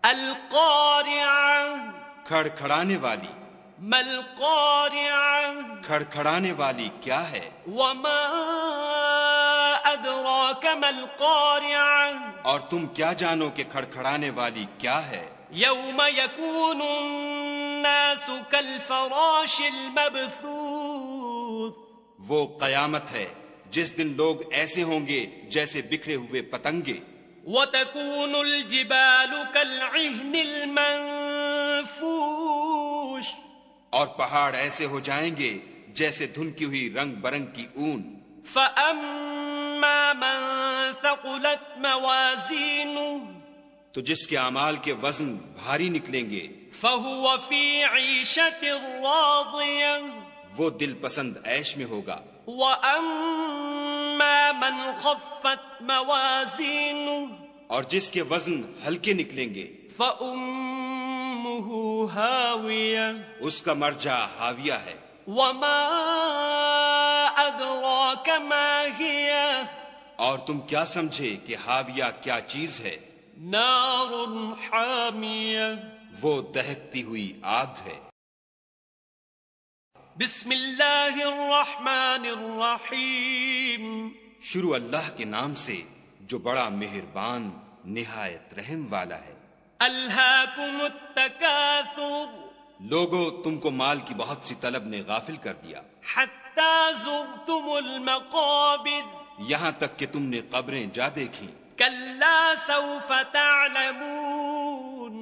القارعة کھڑکھڑانے والی. ما القارعة کھڑکھڑانے والی کیا ہے؟ وما أدراك ما القارعة اور تم کیا جانو کہ کھڑکھڑانے والی کیا ہے؟ يوم يكون الناس كالفراش المبثوث وہ قیامت ہے جس دن لوگ ایسے ہوں گے جیسے بکھرے ہوئے پتنگے. وتكون الجبال كالعهن المنفوش اور پہاڑ ایسے ہو جائیں گے جیسے دھنکی ہوئی رنگ برنگ کی اون. فأما من ثقلت موازينه تو جس کے اعمال کے وزن بھاری نکلیں گے فهو في عيشة راضية وہ دل پسند عیش میں ہوگا. وأما من خفت موازينه اور جس کے وزن ہلکے نکلیں گے فأمه هاوية اس کا مرجع حاویہ ہے. وما أدراك ما هي اور تم کیا سمجھے کہ حاویہ کیا چیز ہے؟ نار حامیہ وہ دہکتی ہوئی آگ ہے. بسم اللہ الرحمن الرحیم شروع اللہ کے نام سے جو بڑا مہربان نہایت رحم والا ہے. الہاکم التکاثر لوگو تم کو مال کی بہت سی طلب نے غافل کر دیا حتی زرتم المقابر یہاں تک کہ تم نے قبریں جا دیکھیں. کلا سوف تعلمون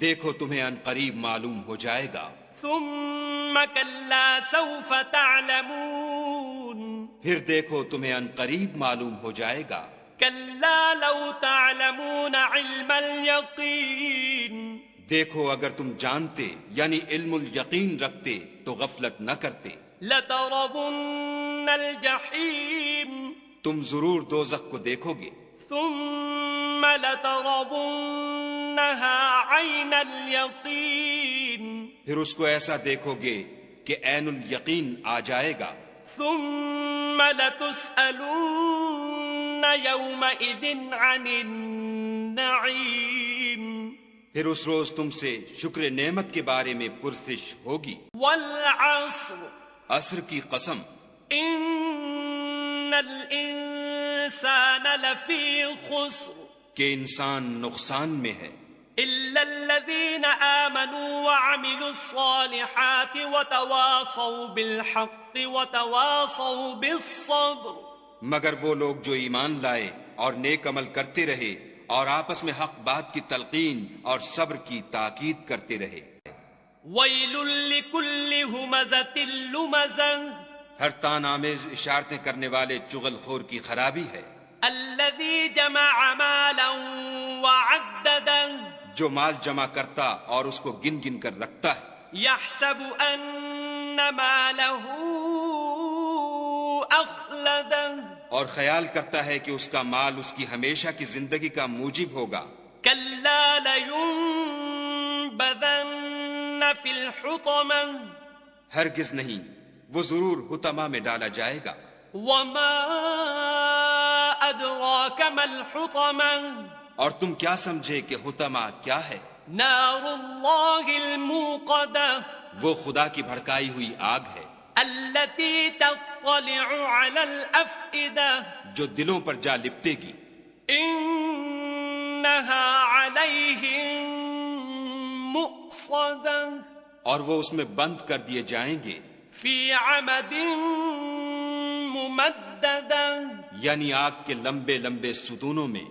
دیکھو تمہیں ان قریب معلوم ہو جائے گا. ثم کلا سوف تعلمون پھر دیکھو تمہیں ان قریب معلوم ہو جائے گا. کلا لو تعلمون علم الیقین دیکھو اگر تم جانتے یعنی علم الیقین رکھتے تو غفلت نہ کرتے. لترون الجحیم تم ضرور دوزخ کو دیکھو گے. ثم لترونها عین الیقین پھر اس کو ایسا دیکھو گے کہ عین الیقین آ جائے گا. ثم لتسألن یومئذ عن النعیم پھر اس روز تم سے شکر نعمت کے بارے میں پرسش ہوگی. والعصر عصر کی قسم ان الانسان لفی خسر کہ انسان نقصان میں ہے الا الذین آمنوا وعملوا الصالحات وتواصوا بالحق وتواصوا بالصبر مگر وہ لوگ جو ایمان لائے اور نیک عمل کرتے رہے اور آپس میں حق بات کی تلقین اور صبر کی تاکید کرتے رہے. ویل لکل ہمزۃ لمزہ ہر تان آمیز اشارتیں کرنے والے چغل خور کی خرابی ہے. الذی جمع مالا وعددہ جو مال جمع کرتا اور اس کو گن گن کر رکھتا ہے. یحسب ان مالہ اخلدہ اور خیال کرتا ہے کہ اس کا مال اس کی ہمیشہ کی زندگی کا موجب ہوگا. کلا لینبذن فی الحطمہ ہرگز نہیں وہ ضرور حطمہ میں ڈالا جائے گا. وما ادراک ما الحطمہ اور تم کیا سمجھے کہ حطمہ کیا ہے؟ نار اللہ الموقدہ وہ خدا کی بھڑکائی ہوئی آگ ہے. التي تطلع على الافئدہ جو دلوں پر جا لپٹے گی. انها علیہم مؤصدہ اور وہ اس میں بند کر دیے جائیں گے. فی عمد ممددہ یعنی آگ کے لمبے لمبے ستونوں میں.